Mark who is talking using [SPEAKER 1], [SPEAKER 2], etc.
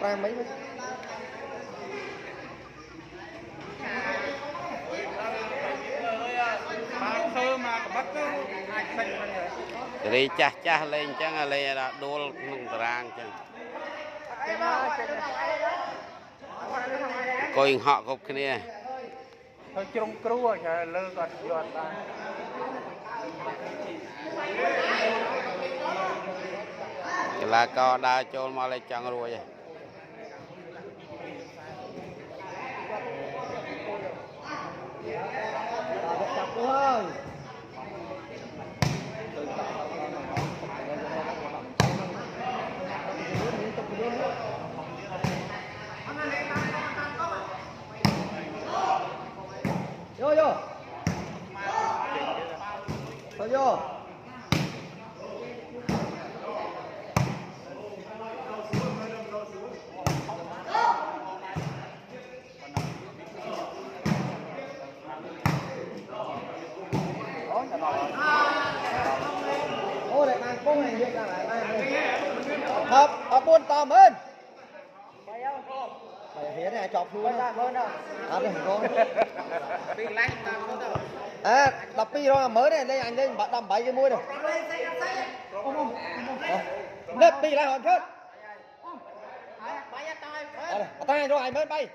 [SPEAKER 1] ra mấy
[SPEAKER 2] đi chah chah lên chẳng lên là đua nung rang chẳng coi họ cục cái này
[SPEAKER 3] thôi trong cua chờ lơ còn giọt ra
[SPEAKER 2] là co đa cho mà lại chẳng rồi vậy
[SPEAKER 1] vô vô thôi vô ô lại mang cung này việc lại học buôn tòm hơn mày phía này chọc luôn á được rồi à đập pi rồi mới này đây anh đây bạn đâm bảy cái mũi rồi đập pi lại hòn chết tay rồi anh mới bay